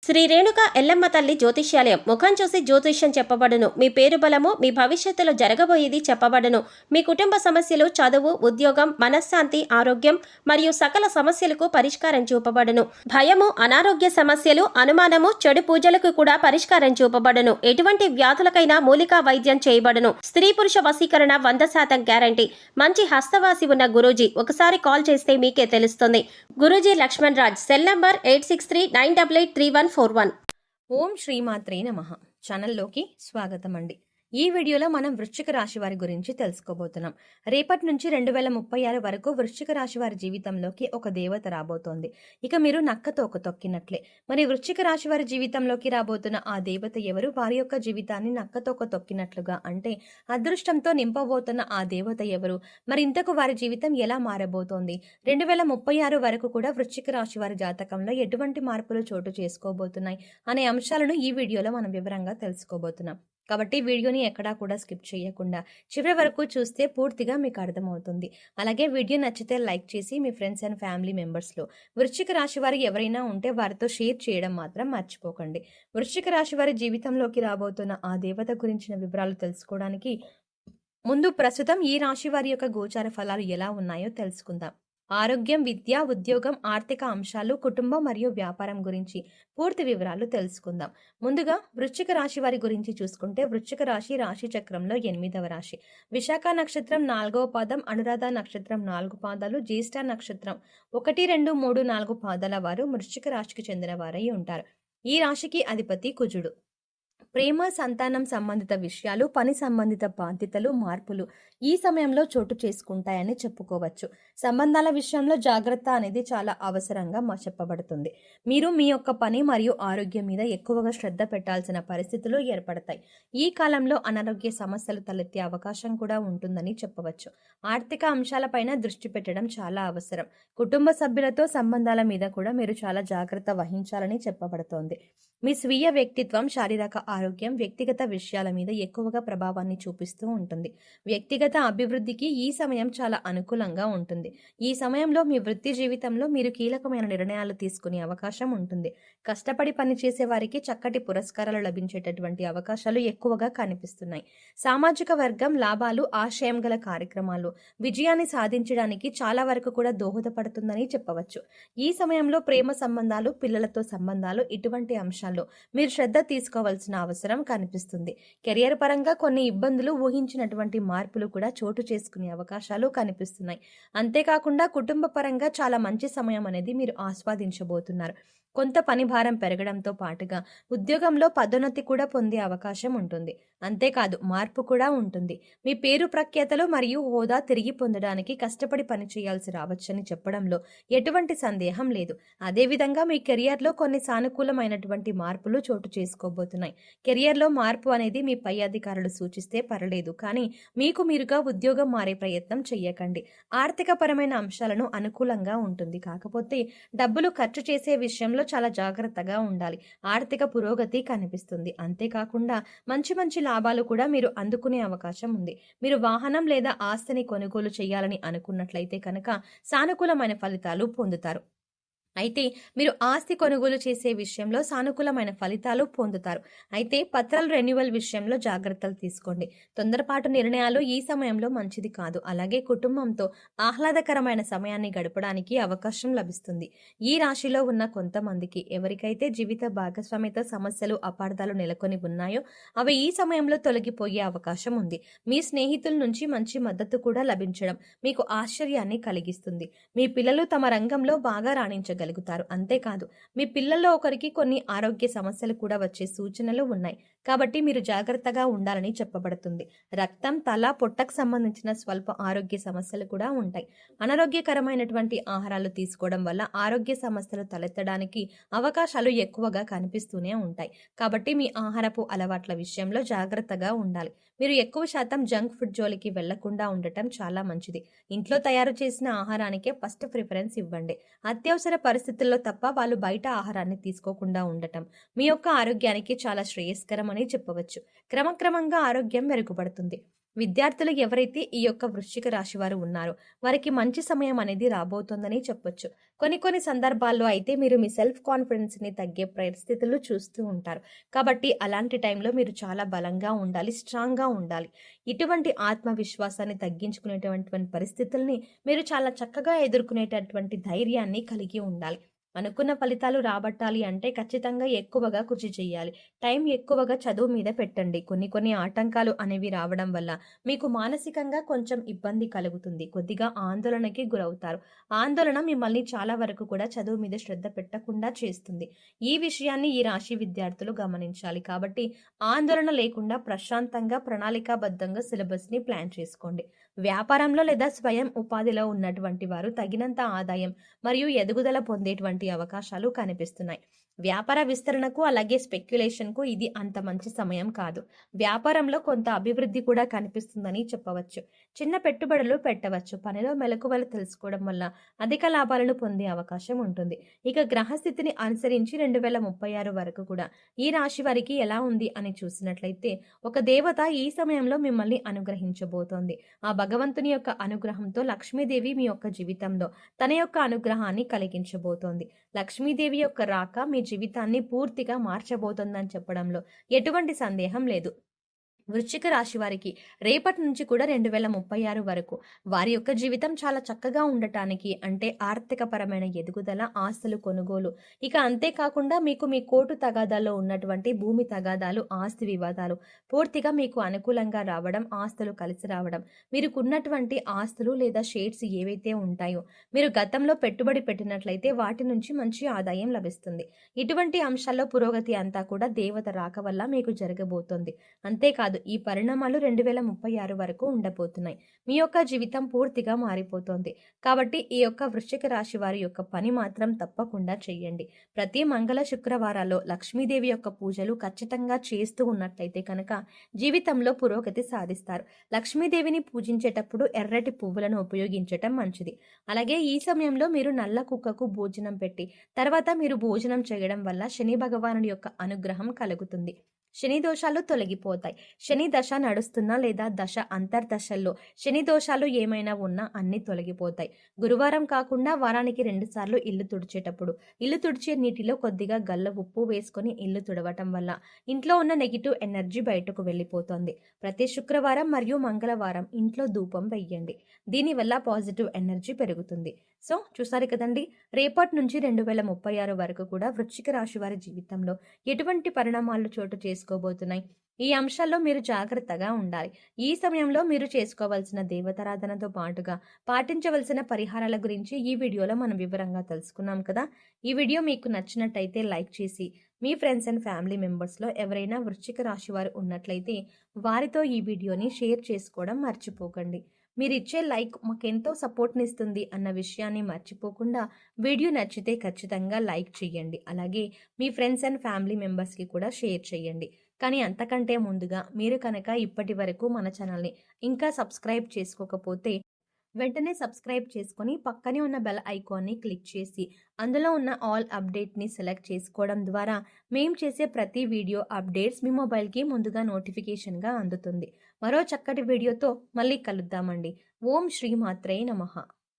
శ్రీ రేణుక ఎల్లమ్మ తల్లి జ్యోతిష్యాలయం. ముఖం చూసి జ్యోతిష్యం చెప్పబడును. మీ పేరు బలము, మీ భవిష్యత్తులో జరగబోయేది చెప్పబడును. మీ కుటుంబ సమస్యలు, చదువు, ఉద్యోగం, మనశ్శాంతి, ఆరోగ్యం మరియు సకల సమస్యలకు పరిష్కారం చూపబడును. భయము, అనారోగ్య సమస్యలు, అనుమానము, చెడు పూజలకు కూడా పరిష్కారం చూపబడును. ఎటువంటి వ్యాధులకైనా మూలికా వైద్యం చేయబడును. స్త్రీ పురుష వశీకరణ 100% గ్యారంటీ. మంచి హస్తవాసి ఉన్న గురూజీ. ఒకసారి కాల్ చేస్తే మీకే తెలుస్తుంది. గురూజీ లక్ష్మణ్ రాజ్. Cell number 8639883141. ఓం శ్రీమాత్రే నమః. ఛానల్లోకి స్వాగతం అండి. ఈ వీడియోలో మనం వృశ్చిక రాశి వారి గురించి తెలుసుకోబోతున్నాం. రేపటి నుంచి 2036 వరకు వృశ్చిక రాశి వారి జీవితంలోకి ఒక దేవత రాబోతోంది. ఇక మీరు నక్కతోక తొక్కినట్లే. మరి వృశ్చిక రాశి వారి జీవితంలోకి రాబోతున్న ఆ దేవత ఎవరు? వారి యొక్క జీవితాన్ని నక్కతోక తొక్కినట్లుగా అంటే అదృష్టంతో నింపబోతున్న ఆ దేవత ఎవరు? మరి ఇంతకు వారి జీవితం ఎలా మారబోతోంది? 2036 వరకు కూడా వృశ్చిక రాశి వారి జాతకంలో ఎటువంటి మార్పులు చోటు చేసుకోబోతున్నాయి అనే అంశాలను ఈ వీడియోలో మనం వివరంగా తెలుసుకోబోతున్నాం. కాబట్టి వీడియోని ఎక్కడా కూడా స్కిప్ చేయకుండా చివరి వరకు చూస్తే పూర్తిగా మీకు అర్థమవుతుంది. అలాగే వీడియో నచ్చితే లైక్ చేసి మీ ఫ్రెండ్స్ అండ్ ఫ్యామిలీ మెంబర్స్లో వృశ్చిక రాశి వారు ఎవరైనా ఉంటే వారితో షేర్ చేయడం మాత్రం మర్చిపోకండి. వృశ్చిక రాశి వారి జీవితంలోకి రాబోతున్న ఆ దేవత గురించిన వివరాలు తెలుసుకోవడానికి ముందు ప్రస్తుతం ఈ రాశి వారి యొక్క గోచార ఫలాలు ఎలా ఉన్నాయో తెలుసుకుందాం. ఆరోగ్యం, విద్య, ఉద్యోగం, ఆర్థిక అంశాలు, కుటుంబం మరియు వ్యాపారం గురించి పూర్తి వివరాలు తెలుసుకుందాం. ముందుగా వృశ్చిక రాశి వారి గురించి చూసుకుంటే వృశ్చిక రాశి రాశి చక్రంలో 8వ రాశి. విశాఖ నక్షత్రం 4వ పాదం, అనురాధ నక్షత్రం 4 పాదాలు, జ్యేష్ఠ నక్షత్రం 1, 2, 3, 4 పాదాల వారు వృశ్చిక రాశికి చెందిన వారై ఉంటారు. ఈ రాశికి అధిపతి కుజుడు. ప్రేమ, సంతానం సంబంధిత విషయాలు, పని సంబంధిత బాధ్యతలు, మార్పులు ఈ సమయంలో చోటు చేసుకుంటాయని చెప్పుకోవచ్చు. సంబంధాల విషయంలో జాగ్రత్త అనేది చాలా అవసరంగా చెప్పబడుతుంది. మీరు మీ యొక్క పని మరియు ఆరోగ్యం మీద ఎక్కువగా శ్రద్ధ పెట్టాల్సిన పరిస్థితులు ఏర్పడతాయి. ఈ కాలంలో అనారోగ్య సమస్యలు తలెత్తే అవకాశం కూడా ఉంటుందని చెప్పవచ్చు. ఆర్థిక అంశాలపైన దృష్టి పెట్టడం చాలా అవసరం. కుటుంబ సభ్యులతో సంబంధాల మీద కూడా మీరు చాలా జాగ్రత్త వహించాలని చెప్పబడుతోంది. మీ స్వీయ వ్యక్తిత్వం, శారీరక ఆరోగ్యం, వ్యక్తిగత విషయాల మీద ఎక్కువగా ప్రభావాన్ని చూపిస్తూ ఉంటుంది. వ్యక్తిగత అభివృద్ధికి ఈ సమయం చాలా అనుకూలంగా ఉంటుంది. ఈ సమయంలో మీ వృత్తి జీవితంలో మీరు కీలకమైన నిర్ణయాలు తీసుకునే అవకాశం ఉంటుంది. కష్టపడి పనిచేసే వారికి చక్కటి పురస్కారాలు లభించేటటువంటి అవకాశాలు ఎక్కువగా కనిపిస్తున్నాయి. సామాజిక వర్గం, లాభాలు, ఆశయం గల కార్యక్రమాలు విజయాన్ని సాధించడానికి చాలా వరకు కూడా దోహదపడుతుందని చెప్పవచ్చు. ఈ సమయంలో ప్రేమ సంబంధాలు, పిల్లలతో సంబంధాలు ఇటువంటి అంశాల్లో మీరు శ్రద్ధ తీసుకోవాల్సిన అవసరం కనిపిస్తుంది. కెరియర్ పరంగా కొన్ని ఇబ్బందులు, ఊహించినటువంటి మార్పులు కూడా చోటు చేసుకునే అవకాశాలు కనిపిస్తున్నాయి. అంతేకాకుండా కుటుంబ పరంగా చాలా మంచి సమయం అనేది మీరు ఆస్వాదించబోతున్నారు. కొంత పని భారం పెరగడంతో పాటుగా ఉద్యోగంలో పదోన్నతి కూడా పొందే అవకాశం ఉంటుంది. అంతేకాదు మార్పు కూడా ఉంటుంది. మీ పేరు ప్రఖ్యాతలు మరియు హోదా తిరిగి పొందడానికి కష్టపడి పని చేయాల్సి రావచ్చని చెప్పడంలో ఎటువంటి సందేహం లేదు. అదేవిధంగా మీ కెరియర్లో కొన్ని సానుకూలమైనటువంటి మార్పులు చోటు చేసుకోబోతున్నాయి. కెరియర్లో మార్పు అనేది మీ పై అధికారులు సూచిస్తే పర్లేదు, కానీ మీకు మీరుగా ఉద్యోగం మారే ప్రయత్నం చెయ్యకండి. ఆర్థిక పరమైన అంశాలను అనుకూలంగా ఉంటుంది. కాకపోతే డబ్బులు ఖర్చు చేసే విషయంలో చాలా జాగ్రత్తగా ఉండాలి. ఆర్థిక పురోగతి కనిపిస్తుంది. అంతేకాకుండా మంచి లాభాలు కూడా మీరు అందుకునే అవకాశం ఉంది. మీరు వాహనం లేదా ఆస్తిని కొనుగోలు చేయాలని అనుకున్నట్లయితే కనుక సానుకూలమైన ఫలితాలు పొందుతారు. అయితే మీరు ఆస్తి కొనుగోలు చేసే విషయంలో సానుకూలమైన ఫలితాలు పొందుతారు. అయితే పత్రాల రెన్యువల్ విషయంలో జాగ్రత్తలు తీసుకోండి. తొందరపాటు నిర్ణయాలు ఈ సమయంలో మంచిది కాదు. అలాగే కుటుంబంతో ఆహ్లాదకరమైన సమయాన్ని గడపడానికి అవకాశం లభిస్తుంది. ఈ రాశిలో ఉన్న కొంతమందికి ఎవరికైతే జీవిత భాగస్వామితో సమస్యలు, అపార్థాలు నెలకొని ఉన్నాయో అవి ఈ సమయంలో తొలగిపోయే అవకాశం ఉంది. మీ స్నేహితుల నుంచి మంచి మద్దతు కూడా లభించడం మీకు ఆశ్చర్యాన్ని కలిగిస్తుంది. మీ పిల్లలు తమ రంగంలో బాగా రాణించగలరు. అంతేకాదు మీ పిల్లల్లో ఒకరికి కొన్ని ఆరోగ్య సమస్యలు కూడా వచ్చే సూచనలు ఉన్నాయి. కాబట్టి మీరు జాగ్రత్తగా ఉండాలని చెప్పబడుతుంది. రక్తం, తల, పొట్టకు సంబంధించిన స్వల్ప ఆరోగ్య సమస్యలు కూడా ఉంటాయి. అనారోగ్యకరమైనటువంటి ఆహారాలు తీసుకోవడం వల్ల ఆరోగ్య సమస్యలు తలెత్తడానికి అవకాశాలు ఎక్కువగా కనిపిస్తూనే ఉంటాయి. కాబట్టి మీ ఆహారపు అలవాట్ల విషయంలో జాగ్రత్తగా ఉండాలి. మీరు ఎక్కువ శాతం జంక్ ఫుడ్ జోలికి వెళ్లకుండా ఉండటం చాలా మంచిది. ఇంట్లో తయారు చేసిన ఆహారానికే ఫస్ట్ ప్రిఫరెన్స్ ఇవ్వండి. అత్యవసర పరిస్థితుల్లో తప్ప వాళ్ళు బయట ఆహారాన్ని తీసుకోకుండా ఉండటం మీ యొక్క ఆరోగ్యానికి చాలా శ్రేయస్కరం అని చెప్పవచ్చు. క్రమక్రమంగా ఆరోగ్యం మెరుగుపడుతుంది. విద్యార్థులు ఎవరైతే ఈ యొక్క వృశ్చిక రాశి వారు ఉన్నారో వారికి మంచి సమయం అనేది రాబోతోందని చెప్పొచ్చు. కొన్ని సందర్భాల్లో అయితే మీరు మీ సెల్ఫ్ కాన్ఫిడెన్స్ ని తగ్గే పరిస్థితులు చూస్తూ ఉంటారు. కాబట్టి అలాంటి టైంలో మీరు చాలా బలంగా ఉండాలి, స్ట్రాంగ్ గా ఉండాలి. ఇటువంటి ఆత్మవిశ్వాసాన్ని తగ్గించుకునేటువంటి పరిస్థితుల్ని మీరు చాలా చక్కగా ఎదుర్కొనేటటువంటి ధైర్యాన్ని కలిగి ఉండాలి. అనుకున్న ఫలితాలు రాబట్టాలి అంటే ఖచ్చితంగా ఎక్కువగా కృషి చేయాలి. టైం ఎక్కువగా చదువు మీద పెట్టండి. కొన్ని ఆటంకాలు అనేవి రావడం వల్ల మీకు మానసికంగా కొంచెం ఇబ్బంది కలుగుతుంది. కొద్దిగా ఆందోళనకి గురవుతారు. ఆందోళన మిమ్మల్ని చాలా వరకు కూడా చదువు మీద శ్రద్ధ పెట్టకుండా చేస్తుంది. ఈ విషయాన్ని ఈ రాశి విద్యార్థులు గమనించాలి. కాబట్టి ఆందోళన లేకుండా ప్రశాంతంగా ప్రణాళికాబద్ధంగా సిలబస్ని ప్లాన్ చేసుకోండి. వ్యాపారంలో లేదా స్వయం ఉపాధిలో ఉన్నటువంటి వారు తగినంత ఆదాయం మరియు ఎదుగుదల పొందేటువంటి అవకాశాలు కనిపిస్తున్నాయి. వ్యాపార విస్తరణకు అలాగే స్పెక్యులేషన్కు ఇది అంత మంచి సమయం కాదు. వ్యాపారంలో కొంత అభివృద్ధి కూడా కనిపిస్తుందని చెప్పవచ్చు. చిన్న పెట్టుబడులు పెట్టవచ్చు. పనిలో మెలకువలు తెలుసుకోవడం వల్ల అధిక లాభాలను పొందే అవకాశం ఉంటుంది. ఇక గ్రహస్థితిని అనుసరించి 2036 వరకు కూడా ఈ రాశి వారికి ఎలా ఉంది అని చూసినట్లయితే ఒక దేవత ఈ సమయంలో మిమ్మల్ని అనుగ్రహించబోతోంది. ఆ భగవంతుని యొక్క అనుగ్రహంతో లక్ష్మీదేవి మీ యొక్క జీవితంలో తన యొక్క అనుగ్రహాన్ని కలిగించబోతోంది. లక్ష్మీదేవి యొక్క రాక మీ జీవితాన్ని పూర్తిగా మార్చబోతోందని చెప్పడంలో ఎటువంటి సందేహం లేదు. వృశ్చిక రాశి వారికి రేపటి నుంచి కూడా 2036 వరకు వారి యొక్క జీవితం చాలా చక్కగా ఉండటానికి అంటే ఆర్థిక పరమైన ఎదుగుదల, ఆస్తులు కొనుగోలు, ఇక అంతేకాకుండా మీకు మీ కోర్టు తగాదాల్లో ఉన్నటువంటి భూమి తగాదాలు, ఆస్తి వివాదాలు పూర్తిగా మీకు అనుకూలంగా రావడం, ఆస్తులు కలిసి రావడం, మీరుకున్నటువంటి ఆస్తులు లేదా షేర్స్ ఏవైతే ఉంటాయో మీరు గతంలో పెట్టుబడి పెట్టినట్లయితే వాటి నుంచి మంచి ఆదాయం లభిస్తుంది. ఇటువంటి అంశాల్లో పురోగతి అంతా కూడా దేవత రాక వల్ల మీకు జరగబోతోంది. అంతేకాదు ఈ పరిణామాలు 2036 వరకు ఉండబోతున్నాయి. మీ యొక్క జీవితం పూర్తిగా మారిపోతోంది. కాబట్టి ఈ యొక్క వృశ్చిక రాశి వారి యొక్క పని మాత్రం తప్పకుండా చేయండి. ప్రతి మంగళ శుక్రవారాల్లో లక్ష్మీదేవి యొక్క పూజలు ఖచ్చితంగా చేస్తూ ఉన్నట్లయితే కనుక జీవితంలో పురోగతి సాధిస్తారు. లక్ష్మీదేవిని పూజించేటప్పుడు ఎర్రటి పువ్వులను ఉపయోగించటం మంచిది. అలాగే ఈ సమయంలో మీరు నల్ల కుక్కకు భోజనం పెట్టి తర్వాత మీరు భోజనం చేయడం వల్ల శని భగవానుడి యొక్క అనుగ్రహం కలుగుతుంది. శని దోషాలు తొలగిపోతాయి. శని దశ నడుస్తున్నా లేదా దశ అంతర్దశల్లో శని దోషాలు ఏమైనా ఉన్నా అన్ని తొలగిపోతాయి. గురువారం కాకుండా వారానికి 2 సార్లు ఇల్లు తుడిచేటప్పుడు ఇల్లు తుడిచే నీటిలో కొద్దిగా గల్ల ఉప్పు వేసుకొని ఇల్లు తుడవటం వల్ల ఇంట్లో ఉన్న నెగిటివ్ ఎనర్జీ బయటకు వెళ్ళిపోతుంది. ప్రతి శుక్రవారం మరియు మంగళవారం ఇంట్లో ధూపం వెయ్యండి. దీనివల్ల పాజిటివ్ ఎనర్జీ పెరుగుతుంది. సో చూసారు కదండి, రేపటి నుంచి 2036 వరకు కూడా వృశ్చిక రాశి వారి జీవితంలో ఎటువంటి పరిణామాలు చోటు చేసుకోబోతున్నాయి. ఈ అంశాల్లో మీరు జాగ్రత్తగా ఉండాలి. ఈ సమయంలో మీరు చేసుకోవాల్సిన దేవతారాధనతో పాటుగా పాటించవలసిన పరిహారాల గురించి ఈ వీడియోలో మనం వివరంగా తెలుసుకున్నాం కదా. ఈ వీడియో మీకు నచ్చినట్టయితే లైక్ చేసి మీ ఫ్రెండ్స్ అండ్ ఫ్యామిలీ మెంబర్స్లో ఎవరైనా వృశ్చిక రాశి వారు ఉన్నట్లయితే వారితో ఈ వీడియోని షేర్ చేసుకోవడం మర్చిపోకండి. మీరు ఇచ్చే లైక్ మాకెంతో సపోర్ట్ని ఇస్తుంది అన్న విషయాన్ని మర్చిపోకుండా వీడియో నచ్చితే ఖచ్చితంగా లైక్ చేయండి. అలాగే మీ ఫ్రెండ్స్ అండ్ ఫ్యామిలీ మెంబర్స్కి కూడా షేర్ చేయండి. కానీ అంతకంటే ముందుగా మీరు కనుక ఇప్పటి వరకు మన ఛానల్ని ఇంకా సబ్స్క్రైబ్ చేసుకోకపోతే వెంటనే సబ్స్క్రైబ్ చేసుకొని పక్కనే ఉన్న బెల్ ఐకాన్ని క్లిక్ చేసి అందులో ఉన్న ఆల్ అప్డేట్ని సెలెక్ట్ చేసుకోవడం ద్వారా మేము చేసే ప్రతి వీడియో అప్డేట్స్ మీ మొబైల్కి ముందుగా నోటిఫికేషన్గా అందుతుంది. మరో చక్కటి వీడియోతో మళ్ళీ కలుద్దామండి. ఓం శ్రీ మాత్రే నమః.